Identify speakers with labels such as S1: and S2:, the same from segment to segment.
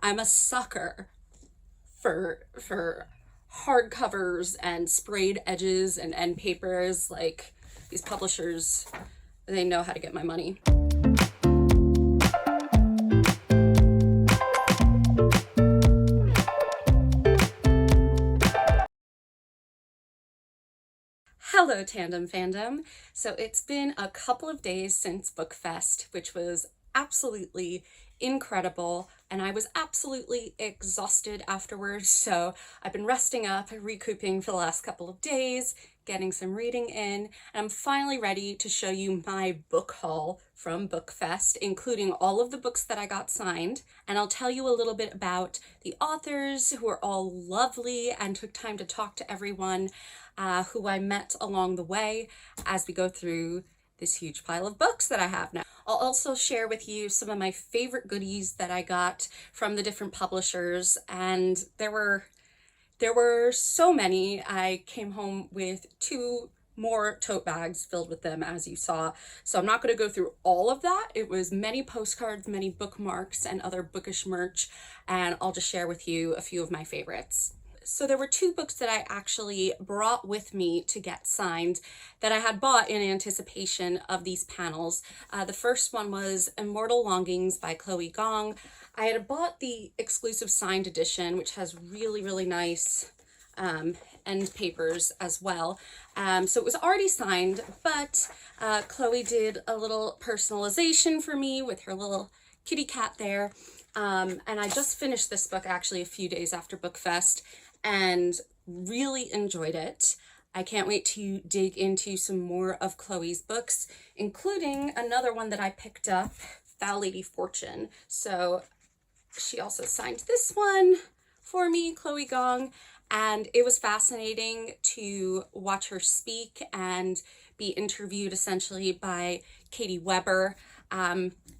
S1: I'm a sucker for hardcovers and sprayed edges and end papers. Like, these publishers, they know how to get my money. Hello, Tandem fandom. So it's been a couple of days since Bookfest, which was absolutely incredible, and I was absolutely exhausted afterwards. So I've been resting up, recouping for the last couple of days, getting some reading in, and I'm finally ready to show you my book haul from Bookfest, including all of the books that I got signed. And I'll tell you a little bit about the authors, who are all lovely and took time to talk to everyone who I met along the way as we go through this huge pile of books that I have now. I'll also share with you some of my favorite goodies that I got from the different publishers, and there were so many. I came home with 2 more tote bags filled with them, as you saw. So I'm not going to go through all of that. It was many postcards, many bookmarks, and other bookish merch, and I'll just share with you a few of my favorites. So there were 2 books that I actually brought with me to get signed that I had bought in anticipation of these panels. The first one was Immortal Longings by Chloe Gong. I had bought the exclusive signed edition, which has really, really nice end papers as well. So it was already signed, but Chloe did a little personalization for me with her little kitty cat there. And I just finished this book actually a few days after Bookfest and really enjoyed it. I can't wait to dig into some more of Chloe's books, including another one that I picked up, Foul Lady Fortune. So she also signed this one for me, Chloe Gong, and it was fascinating to watch her speak and be interviewed essentially by Katie Weber,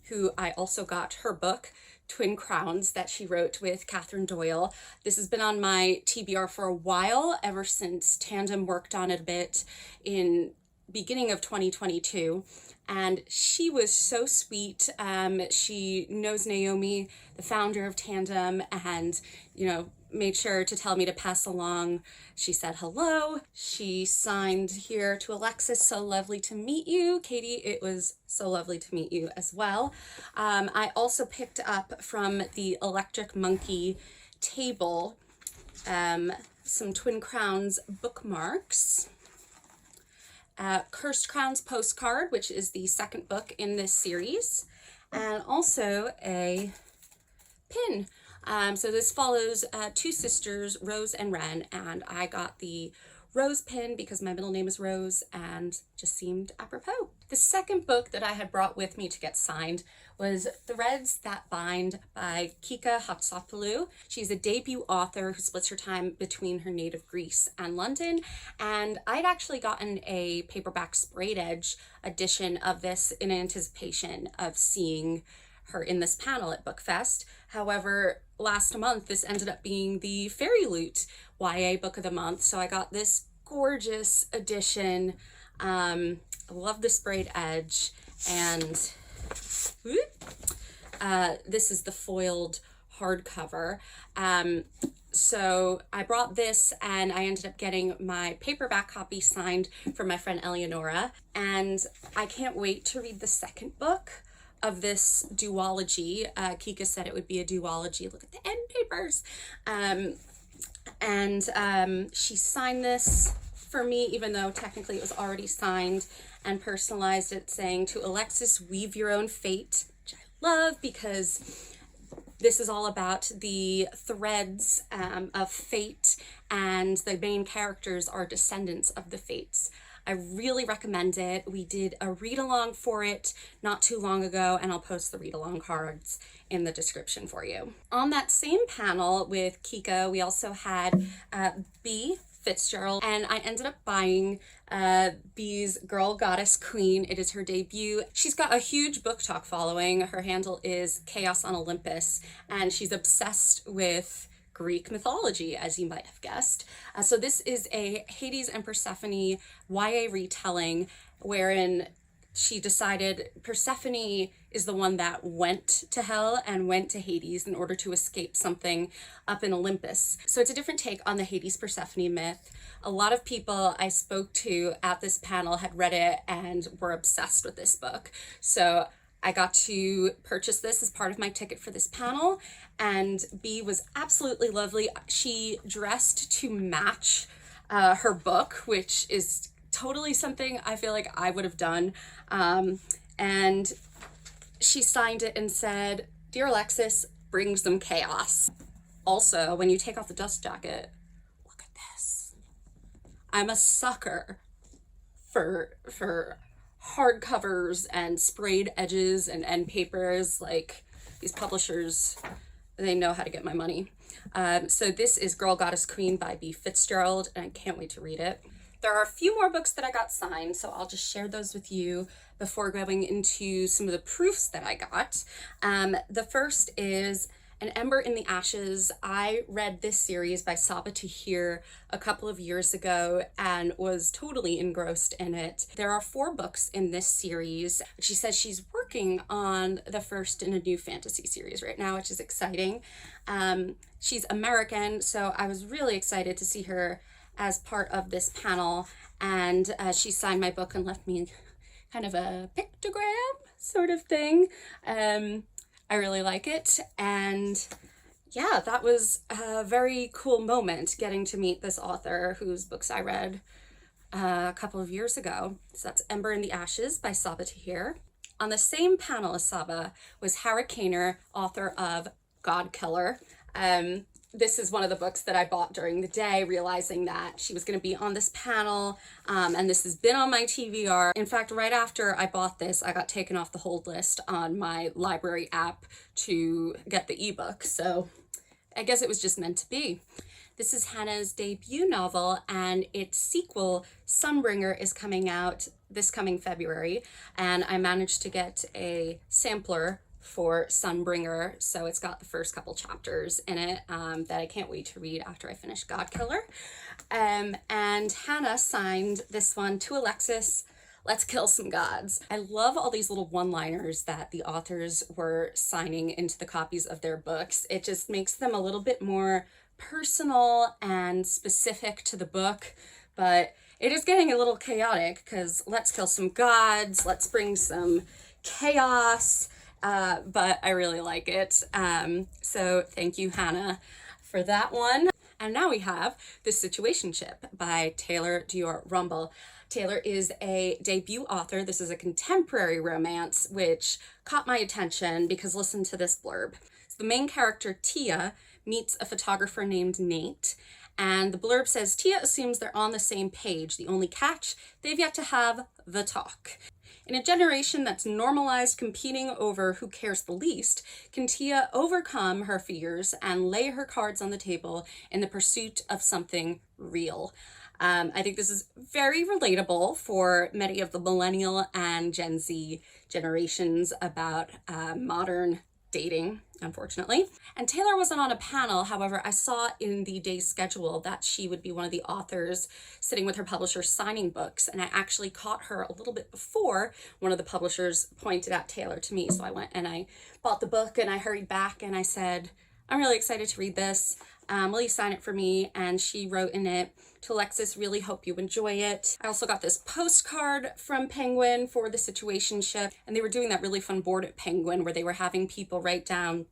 S1: who I also got her book, Twin Crowns, that she wrote with Catherine Doyle. This has been on my TBR for a while, ever since Tandem worked on it a bit in beginning of 2022. And she was so sweet. She knows Naomi, the founder of Tandem, and, you know, made sure to tell me to pass along. She said hello. She signed here to Alexis, so lovely to meet you. Katie, it was so lovely to meet you as well. I also picked up from the Electric Monkey table some Twin Crowns bookmarks. Cursed Crowns postcard, which is the second book in this series, and also a pin. So this follows 2 sisters, Rose and Wren, and I got the Rose pin because my middle name is Rose and just seemed apropos. The second book that I had brought with me to get signed was Threads That Bind by Kika Hatsopoulou. She's a debut author who splits her time between her native Greece and London, and I'd actually gotten a paperback sprayed edge edition of this in anticipation of seeing her in this panel at Bookfest. However, last month this ended up being the Fairy Loot YA Book of the Month, so I got this gorgeous edition. I love the sprayed edge, and this is the foiled hardcover. So I brought this, and I ended up getting my paperback copy signed from my friend Eleonora, and I can't wait to read the second book of this duology. Kika said it would be a duology. Look at the end papers. She signed this for me, even though technically it was already signed, and personalized it saying, "To Alexis, weave your own fate," which I love because this is all about the threads of fate, and the main characters are descendants of the fates. I really recommend it. We did a read-along for it not too long ago, and I'll post the read-along cards in the description for you. On that same panel with Kika, we also had B. Fitzgerald, and I ended up buying B's Girl Goddess Queen. It is her debut. She's got a huge BookTok following. Her handle is Chaos on Olympus, and she's obsessed with Greek mythology, as you might have guessed. So this is a Hades and Persephone YA retelling wherein she decided Persephone is the one that went to hell and went to Hades in order to escape something up in Olympus. So it's a different take on the Hades Persephone myth. A lot of people I spoke to at this panel had read it and were obsessed with this book. So I got to purchase this as part of my ticket for this panel, and B was absolutely lovely. She dressed to match her book, which is totally something I feel like I would have done. And she signed it and said, "Dear Alexis, bring some chaos." Also, when you take off the dust jacket, look at this. I'm a sucker for hardcovers and sprayed edges and end papers. Like, these publishers, they know how to get my money. So this is Girl Goddess Queen by B. Fitzgerald, and I can't wait to read it. There are a few more books that I got signed, so I'll just share those with you before going into some of the proofs that I got. The first is An Ember in the Ashes. I read this series by Saba Tahir a couple of years ago and was totally engrossed in it. There are 4 books in this series. She says she's working on the first in a new fantasy series right now, which is exciting. She's American, so I was really excited to see her as part of this panel, and she signed my book and left me kind of a pictogram sort of thing. I really like it, and yeah, that was a very cool moment getting to meet this author whose books I read a couple of years ago. So that's Ember in the Ashes by Saba Tahir. On the same panel as Saba was Hara Kaner, author of God Killer. This is one of the books that I bought during the day, realizing that she was going to be on this panel, and this has been on my TBR. In fact, right after I bought this, I got taken off the hold list on my library app to get the ebook, so I guess it was just meant to be. This is Hannah's debut novel, and its sequel, Sunbringer, is coming out this coming February, and I managed to get a sampler for Sunbringer, so it's got the first couple chapters in it that I can't wait to read after I finish God Killer. And Hannah signed this one to Alexis, "Let's kill some gods." I love all these little one-liners that the authors were signing into the copies of their books. It just makes them a little bit more personal and specific to the book, but it is getting a little chaotic because let's kill some gods, let's bring some chaos. But I really like it. So thank you, Hannah, for that one. And now we have The Situationship by Taylor Dior Rumble. Taylor is a debut author. This is a contemporary romance, which caught my attention because listen to this blurb. So the main character, Tia, meets a photographer named Nate, and the blurb says, Tia assumes they're on the same page. The only catch, they've yet to have the talk. In a generation that's normalized competing over who cares the least, can Tia overcome her fears and lay her cards on the table in the pursuit of something real? I think this is very relatable for many of the millennial and Gen Z generations about modern dating, unfortunately. And Taylor wasn't on a panel. However, I saw in the day's schedule that she would be one of the authors sitting with her publisher signing books. And I actually caught her a little bit before one of the publishers pointed out Taylor to me. So I went and I bought the book and I hurried back and I said, "I'm really excited to read this. Will you sign it for me?" And she wrote in it, "To Alexis, really hope you enjoy it." I also got this postcard from Penguin for The Situationship, and they were doing that really fun board at Penguin where they were having people write down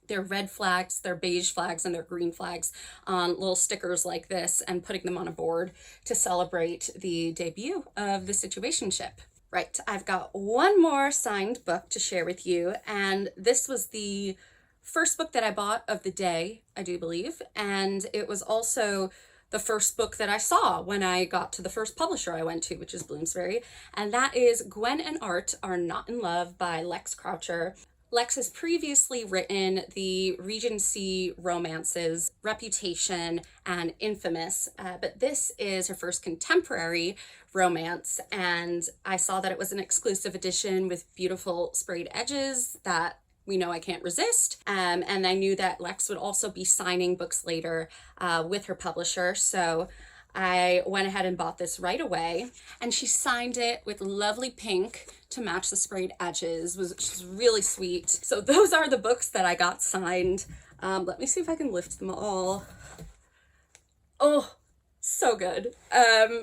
S1: their red flags, their beige flags, and their green flags on little stickers like this and putting them on a board to celebrate the debut of The Situationship. Right, I've got one more signed book to share with you, and this was the first book that I bought of the day, I do believe, and it was also the first book that I saw when I got to the first publisher I went to, which is Bloomsbury, and that is Gwen and Art Are Not in Love by Lex Croucher. Lex has previously written the Regency romances, Reputation and Infamous, but this is her first contemporary romance, and I saw that it was an exclusive edition with beautiful sprayed edges that we know I can't resist, and I knew that Lex would also be signing books later with her publisher, so I went ahead and bought this right away, and she signed it with lovely pink to match the sprayed edges, which was really sweet. So those are the books that I got signed. Let me see if I can lift them all. Oh, so good.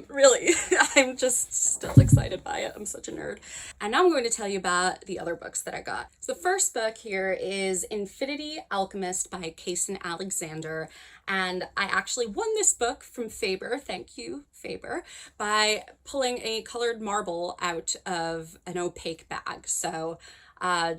S1: Really, I'm just still excited by it. I'm such a nerd. And now I'm going to tell you about the other books that I got. So the first book here is Infinity Alchemist by Kaysen Alexander. And I actually won this book from Faber, thank you, Faber, by pulling a colored marble out of an opaque bag. So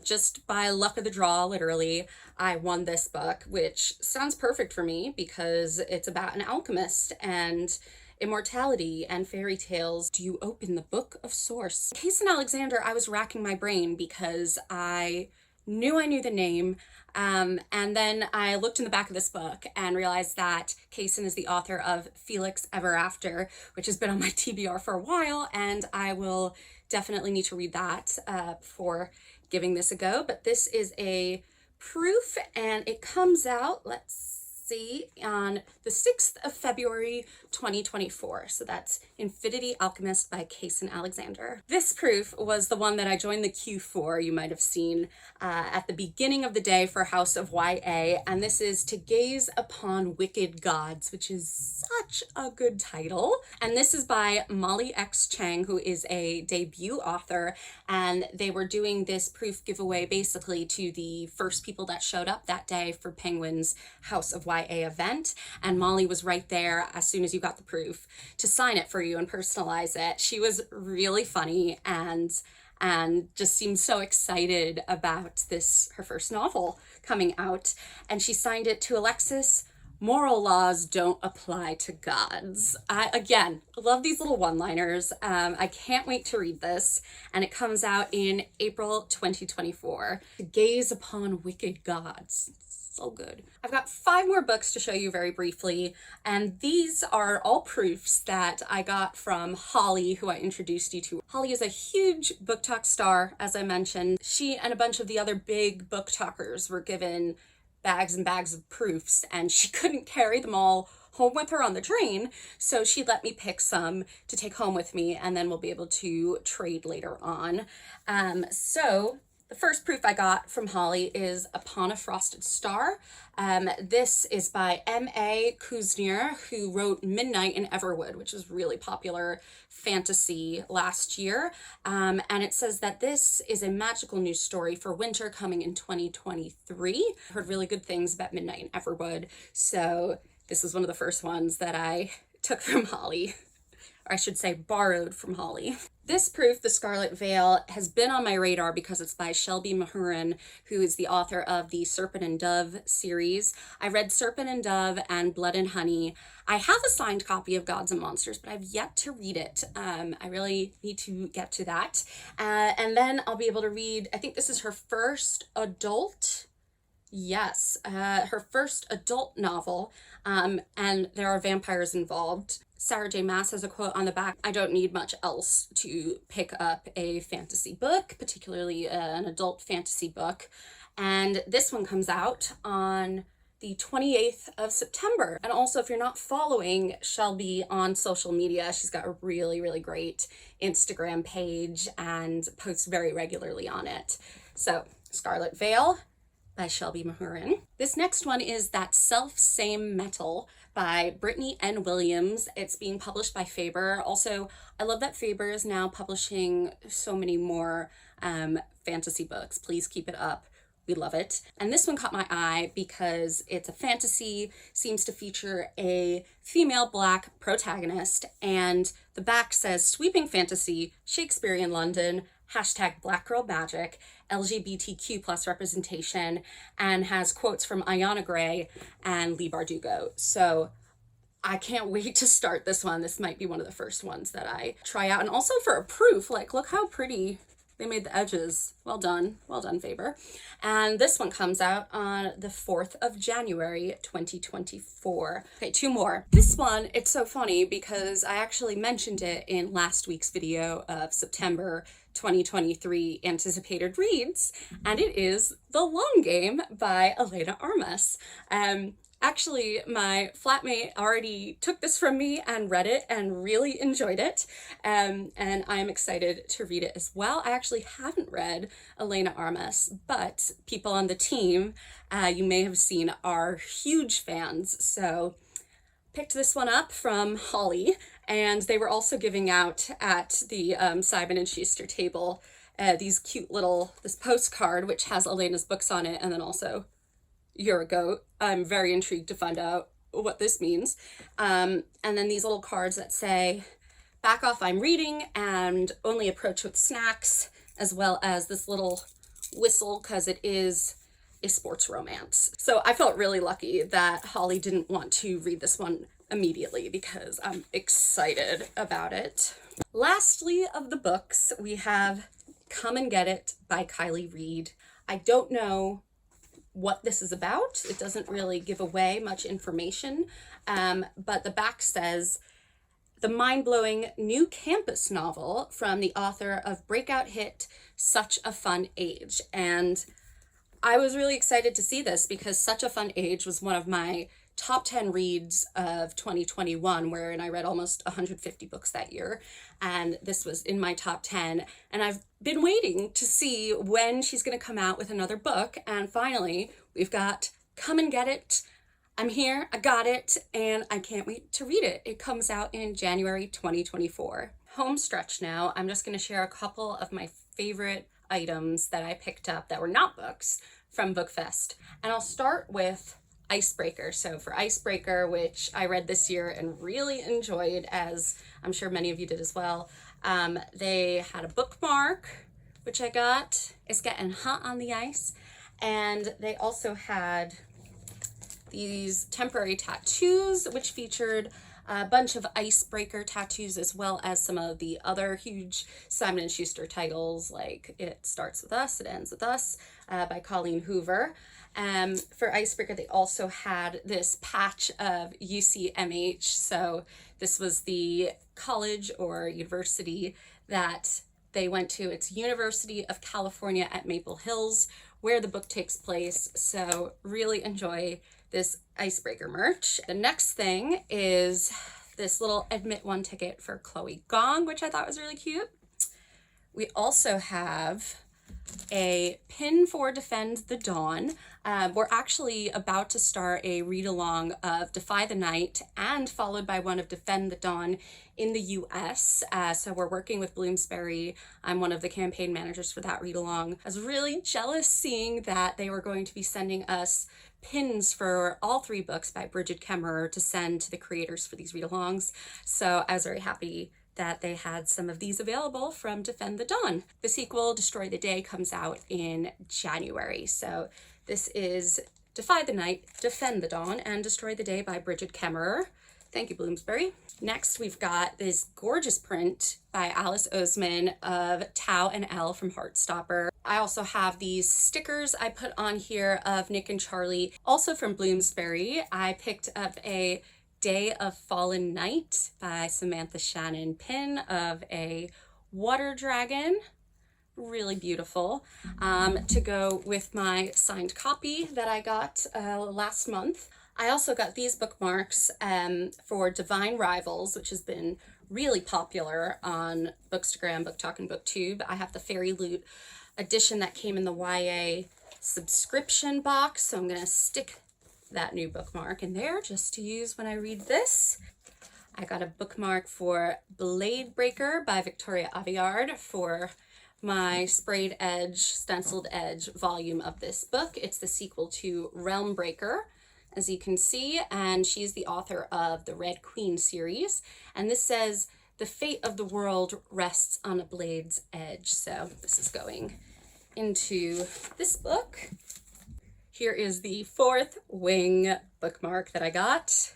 S1: just by luck of the draw, literally, I won this book, which sounds perfect for me because it's about an alchemist and immortality and fairy tales. Do you open the Book of Source? Kaysen Alexander, I was racking my brain because I knew the name, and then I looked in the back of this book and realized that Kaysen is the author of Felix Ever After, which has been on my TBR for a while, and I will definitely need to read that before giving this a go. But this is a proof, and it comes out, let's see, on the 6th of February 2024. So that's Infinity Alchemist by Kaysen Alexander. This proof was the one that I joined the queue for. You might have seen at the beginning of the day for House of YA, and this is To Gaze Upon Wicked Gods, which is such a good title. And this is by Molly X. Chang, who is a debut author, and they were doing this proof giveaway basically to the first people that showed up that day for Penguin's House of YA event, and Molly was right there as soon as you got the proof to sign it for you and personalize it. She was really funny and just seemed so excited about this, her first novel coming out, and she signed it to Alexis, Moral Laws Don't Apply to Gods. Again, love these little one-liners. I can't wait to read this, and it comes out in April 2024. To Gaze Upon Wicked Gods. So good. I've got 5 more books to show you very briefly, and these are all proofs that I got from Holly, who I introduced you to. Holly is a huge BookTok star, as I mentioned. She and a bunch of the other big BookTokers were given bags and bags of proofs, and she couldn't carry them all home with her on the train, so she let me pick some to take home with me, and then we'll be able to trade later on. So the first proof I got from Holly is Upon a Frosted Star. This is by M.A. Kuznier, who wrote Midnight in Everwood, which is really popular fantasy last year. And it says that this is a magical news story for winter coming in 2023. I heard really good things about Midnight in Everwood, so this is one of the first ones that I took from Holly. Or I should say borrowed from Holly. This proof, The Scarlet Veil, has been on my radar because it's by Shelby Mahurin, who is the author of the Serpent and Dove series. I read Serpent and Dove and Blood and Honey. I have a signed copy of Gods and Monsters, but I've yet to read it. I really need to get to that. And then I'll be able to read, I think this is her first adult, her first adult novel, and there are vampires involved. Sarah J. Maas has a quote on the back, "I don't need much else to pick up a fantasy book, particularly an adult fantasy book." And this one comes out on the 28th of September. And also, if you're not following Shelby on social media, she's got a really, really great Instagram page and posts very regularly on it. So, Scarlet Veil by Shelby Mahurin. This next one is That Self-Same Metal by Brittany N. Williams. It's being published by Faber. Also, I love that Faber is now publishing so many more fantasy books. Please keep it up. We love it. And this one caught my eye because it's a fantasy, seems to feature a female Black protagonist, and the back says sweeping fantasy, Shakespearean London, hashtag Black Girl Magic, LGBTQ plus representation, and has quotes from Ayanna Gray and Leigh Bardugo. So I can't wait to start this one. This might be one of the first ones that I try out. And also for a proof, like, look how pretty they made the edges. Well done, Faber. And this one comes out on the 4th of January, 2024. Okay, 2 more. This one, it's so funny because I actually mentioned it in last week's video of September 2023 anticipated reads, and it is The Long Game by Elena Armas. Actually, my flatmate already took this from me and read it and really enjoyed it, and I'm excited to read it as well. I actually haven't read Elena Armas, but people on the team, you may have seen, are huge fans, so picked this one up from Holly, and they were also giving out at the Simon & Schuster table these cute little, this postcard which has Elena's books on it, and then also "You're a Goat." I'm very intrigued to find out what this means. And then these little cards that say, "Back off, I'm reading," and "Only approach with snacks," as well as this little whistle because it is a sports romance. So I felt really lucky that Holly didn't want to read this one immediately because I'm excited about it. Lastly of the books, we have Come and Get It by Kylie Reed. I don't know what this is about. It doesn't really give away much information, but the back says, "The mind-blowing new campus novel from the author of breakout hit Such a Fun Age." And I was really excited to see this because Such a Fun Age was one of my top 10 reads of 2021, wherein I read almost 150 books that year, and this was in my top 10, and I've been waiting to see when she's going to come out with another book, and finally we've got Come and Get It. I'm here, I got it, and I can't wait to read it. It comes out in January 2024. Home stretch now. I'm just going to share a couple of my favorite items that I picked up that were not books from Bookfest, and I'll start with Icebreaker. So for Icebreaker, which I read this year and really enjoyed, as I'm sure many of you did as well, they had a bookmark, which I got. It's getting hot on the ice. And they also had these temporary tattoos, which featured a bunch of Icebreaker tattoos, as well as some of the other huge Simon & Schuster titles, like It Starts With Us, It Ends With Us by Colleen Hoover. For Icebreaker, they also had this patch of UCMH. So this was the college or university that they went to. It's University of California at Maple Hills, where the book takes place. So really enjoy this Icebreaker merch. The next thing is this little Admit One ticket for Chloe Gong, which I thought was really cute. We also have a pin for Defend the Dawn. We're actually about to start a read-along of Defy the Night and followed by one of Defend the Dawn in the US. So we're working with Bloomsbury. I'm one of the campaign managers for that read-along. I was really jealous seeing that they were going to be sending us pins for all 3 books by Bridget Kemmerer to send to the creators for these read-alongs. So I was very happy that they had some of these available from Defend the Dawn. The sequel, Destroy the Day, comes out in January. So this is Defy the Night, Defend the Dawn, and Destroy the Day by Bridget Kemmerer. Thank you, Bloomsbury. Next, we've got this gorgeous print by Alice Oseman of Tao and Elle from Heartstopper. I also have these stickers I put on here of Nick and Charlie, also from Bloomsbury. I picked up a Day of Fallen Night by Samantha Shannon pin of a water dragon. Really beautiful, to go with my signed copy that I got last month. I also got these bookmarks for Divine Rivals, which has been really popular on Bookstagram, Booktok, and Booktube. I have the Fairy Loot edition that came in the YA subscription box, so I'm going to stick that new bookmark in there just to use when I read this. I got a bookmark for Blade Breaker by Victoria Aveyard for my sprayed edge, stenciled edge volume of this book. It's the sequel to Realm Breaker, as you can see, and she's the author of the Red Queen series. And this says, "The fate of the world rests on a blade's edge." So this is going into this book. Here is the Fourth Wing bookmark that I got.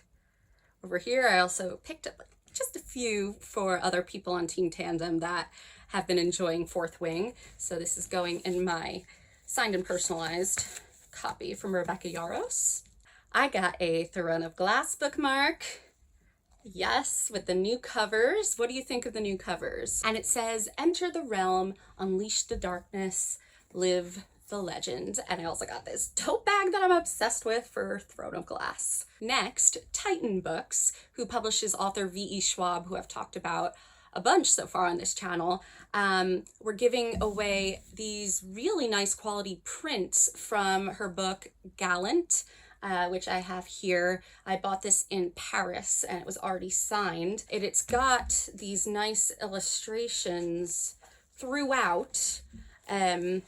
S1: Over here, I also picked up just a few for other people on Team Tandem that have been enjoying Fourth Wing. So this is going in my signed and personalized copy from Rebecca Yaros. I got a Throne of Glass bookmark. Yes, with the new covers. What do you think of the new covers? And it says, "Enter the realm, unleash the darkness, live the legend. And I also got this tote bag that I'm obsessed with for Throne of Glass. Next, Titan Books, who publishes author V.E. Schwab, who I've talked about a bunch so far on this channel. We're giving away these really nice quality prints from her book Gallant, which I have here. I bought this in Paris and it was already signed. It's got these nice illustrations throughout, you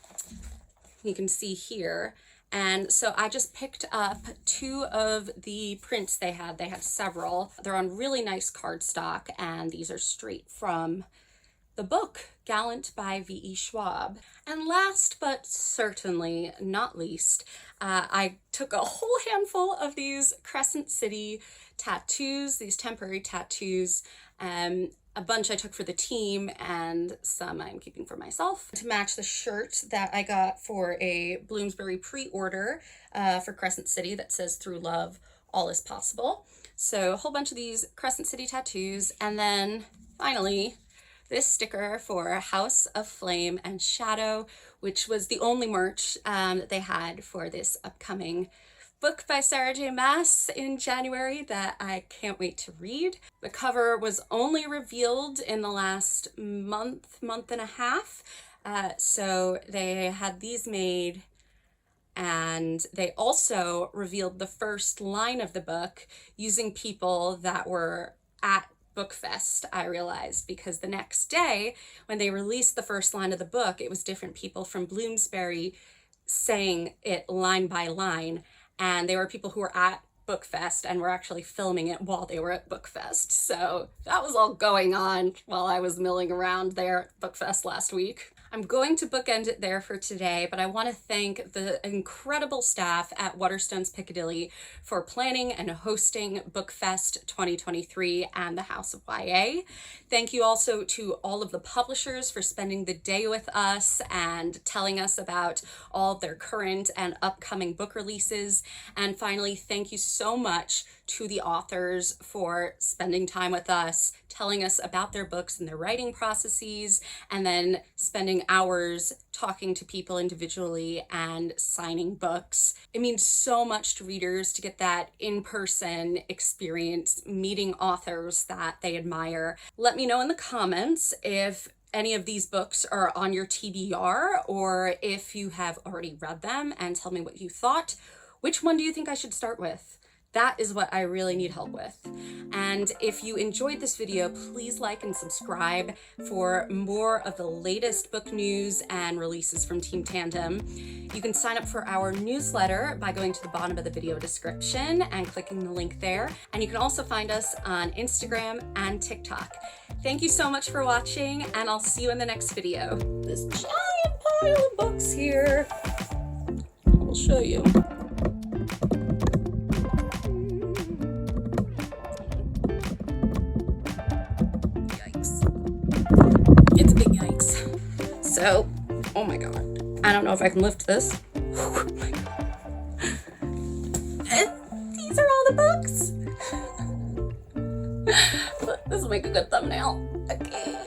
S1: can see here. And so I just picked up 2 of the prints they had. They had several. They're on really nice cardstock, and these are straight from the book Gallant by V.E. Schwab. And last but certainly not least, I took a whole handful of these Crescent City tattoos, these temporary tattoos. A bunch I took for the team and some I'm keeping for myself to match the shirt that I got for a Bloomsbury pre-order for Crescent City that says "Through love, all is possible." So a whole bunch of these Crescent City tattoos, and then finally this sticker for House of Flame and Shadow, which was the only merch that they had for this upcoming book by Sarah J. Maas in January that I can't wait to read. The cover was only revealed in the last month and a half. So they had these made, and they also revealed the first line of the book using people that were at Bookfest, I realized, because the next day when they released the first line of the book, it was different people from Bloomsbury saying it line by line. And they were people who were at Bookfest and were actually filming it while they were at Bookfest. So that was all going on while I was milling around there at Bookfest last week. I'm going to bookend it there for today, but I want to thank the incredible staff at Waterstones Piccadilly for planning and hosting Bookfest 2023 and the House of YA. Thank you also to all of the publishers for spending the day with us and telling us about all of their current and upcoming book releases. And finally, thank you so much to the authors for spending time with us, telling us about their books and their writing processes, and then spending hours talking to people individually and signing books. It means so much to readers to get that in-person experience, meeting authors that they admire. Let me know in the comments if any of these books are on your TBR, or if you have already read them, and tell me what you thought. Which one do you think I should start with? That is what I really need help with. And if you enjoyed this video, please like and subscribe for more of the latest book news and releases from Team Tandem. You can sign up for our newsletter by going to the bottom of the video description and clicking the link there. And you can also find us on Instagram and TikTok. Thank you so much for watching, and I'll see you in the next video. This giant pile of books here. I will show you. It's a big yikes. So, oh my god. I don't know if I can lift this. Oh my god. And these are all the books. This will make a good thumbnail. Okay.